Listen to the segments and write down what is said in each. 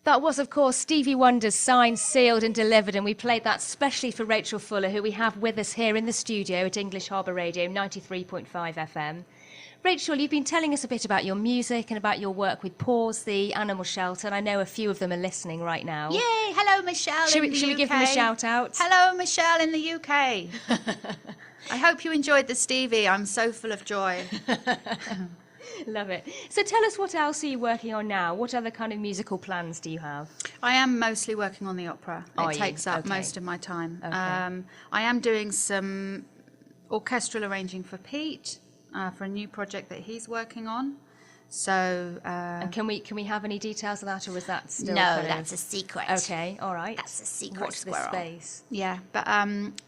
That was, of course, Stevie Wonder's Signed, Sealed and Delivered, and we played that specially for Rachel Fuller, who we have with us here in the studio at English Harbour Radio 93.5 FM. Rachel, you've been telling us a bit about your music and about your work with PAAWS, the animal shelter, and I know a few of them are listening right now. Yay! Hello, Michelle Should in the UK. we give them a shout out? Hello, Michelle in the UK. I hope you enjoyed the Stevie. I'm so full of joy. Love it. So tell us, what else are you working on now? What other kind of musical plans do you have? I am mostly working on the opera. Are It you? takes up Okay. most of my time. Okay. I am doing some orchestral arranging for Pete for a new project that he's working on. So And can we have any details of that, or is that still No, kind of- that's a secret. Okay, all right. That's a secret Watch this squirrel. space. yeah, but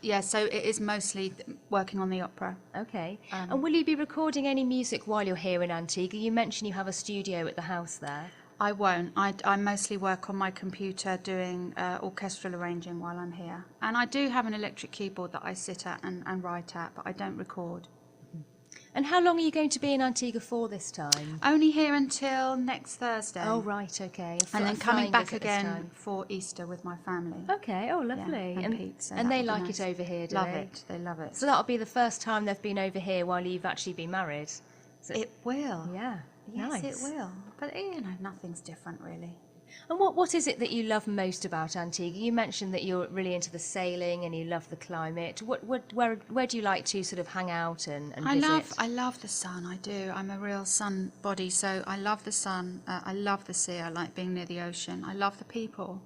yeah, so it is mostly working on the opera. Okay. And will you be recording any music while you're here in Antigua? You mentioned you have a studio at the house there. I won't. I mostly work on my computer doing orchestral arranging while I'm here. And I do have an electric keyboard that I sit at and write at, but I don't record. And how long are you going to be in Antigua for this time? Only here until next Thursday. Oh, right, okay. And then A coming flying back visit this again time. for Easter with my family. Okay, oh, lovely. Yeah, and Pete, so and they that'll be like nice. it over here, do Love they? it. They love it. So that'll be the first time they've been over here while you've actually been married. So, It will. yeah, Yes, nice. it will. But, you know, nothing's different, really. And what is it that you love most about Antigua? You mentioned that you're really into the sailing and you love the climate. Where do you like to sort of hang out and visit? I love the sun. I do. I'm a real sun body, so I love the sun. I love the sea. I like being near the ocean. I love the people.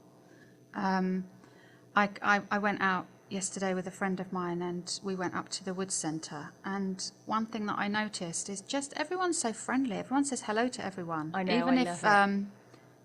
I went out yesterday with a friend of mine, and we went up to the Woods Centre. And one thing that I noticed is just everyone's so friendly. Everyone says hello to everyone. I know, even I if love it.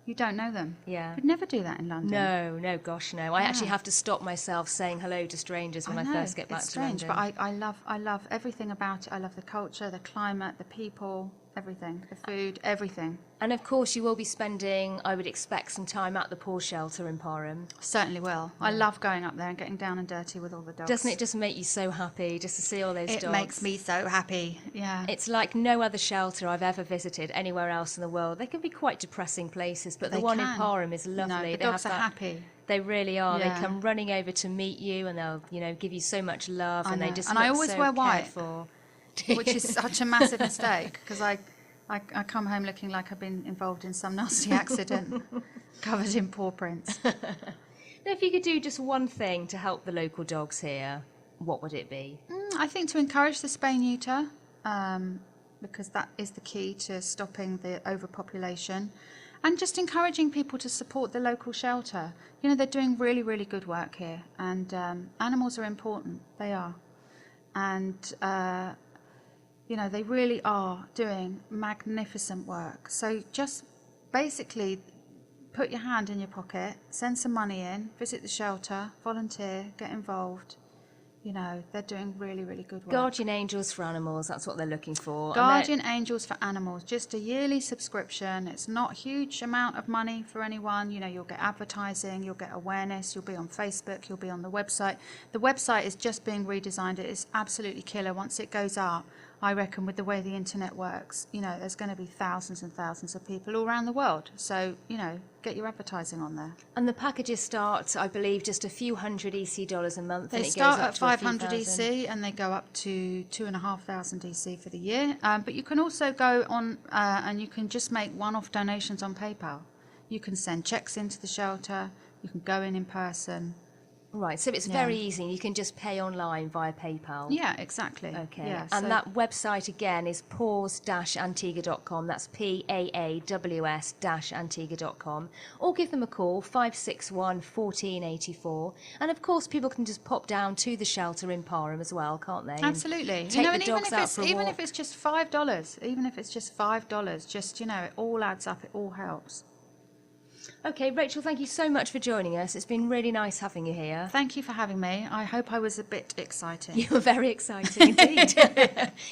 you don't know them. Yeah. You'd never do that in London. No, gosh, no. I actually have to stop myself saying hello to strangers when I know, first get back it's to strange, London. but I love everything about it. I love the culture, the climate, the people, everything, the food, everything. And of course, you will be spending, I would expect, some time at the PAAWS shelter in Parham. Certainly will. I love going up there and getting down and dirty with all the dogs. Doesn't it just make you so happy just to see all those It dogs? makes me so happy. Yeah. It's like no other shelter I've ever visited anywhere else in the world. They can be quite depressing places, but the They one in can. Parham is lovely. No, the They dogs have are that- happy. They really are. Yeah. They come running over to meet you, and they'll, give you so much love, I and they know. just And look I always so wear white. cared for. Which is such a massive mistake, because I come home looking like I've been involved in some nasty accident, covered in paw prints. Now, if you could do just one thing to help the local dogs here, what would it be? I think to encourage the spay neuter, because that is the key to stopping the overpopulation, and just encouraging people to support the local shelter. You know, they're doing really, really good work here, and animals are important. They are. And, they really are doing magnificent work. So just basically put your hand in your pocket, send some money in, visit the shelter, volunteer, get involved. They're doing really, really good work. Guardian angels for animals, that's what they're looking for. And Guardian Angels for Animals, just a yearly subscription. It's not a huge amount of money for anyone. You'll get advertising, you'll get awareness, you'll be on Facebook, you'll be on the website. The website is just being redesigned. It is absolutely killer. Once it goes up, I reckon with the way the internet works, there's going to be thousands and thousands of people all around the world. So, get your advertising on there. And the packages start, I believe, just a few hundred EC dollars a month. They and it start goes up at to a few 500 thousand. EC and they go up to 2,500 EC for the year. But you can also go on and you can just make one-off donations on PayPal. You can send checks into the shelter. You can go in person. Right, so it's very easy. You can just pay online via PayPal. Yeah, exactly. Okay, Yeah, and so- that website again is paws-antigua.com. That's PAAWS-antigua.com. Or give them a call, 561-1484. And of course, people can just pop down to the shelter in Parham as well, can't they? And Absolutely. take the and dogs out for a even walk. if it's just $5, just, it all adds up. It all helps. Okay, Rachel, thank you so much for joining us. It's been really nice having you here. Thank you for having me. I hope I was a bit exciting. You were very exciting indeed.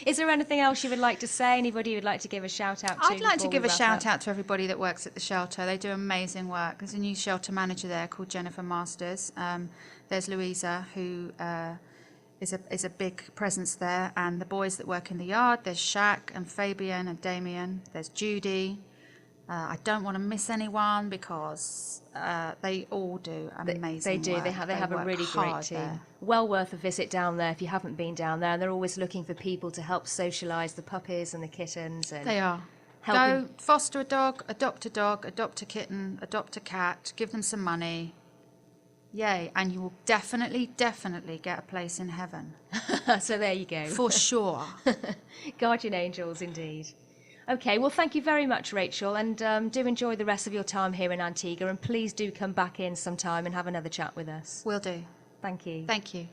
Is there anything else you would like to say? Anybody you would like to give a shout out to? I'd like to before give we a wrap shout up? out to everybody that works at the shelter. They do amazing work. There's a new shelter manager there called Jennifer Masters. There's Louisa, who is a big presence there, and the boys that work in the yard. There's Shaq and Fabian and Damien. There's Judy. I don't want to miss anyone because they all do amazing They do. work. They have a work really great hard team. there. Well worth a visit down there if you haven't been down there. And they're always looking for people to help socialise the puppies and the kittens. And They are. helping. Go foster a dog, adopt a kitten, adopt a cat, give them some money. Yay. And you will definitely get a place in heaven. So there you go. For sure. Guardian angels, indeed. Okay, well, thank you very much, Rachel, and do enjoy the rest of your time here in Antigua, and please do come back in sometime and have another chat with us. Will do. Thank you. Thank you.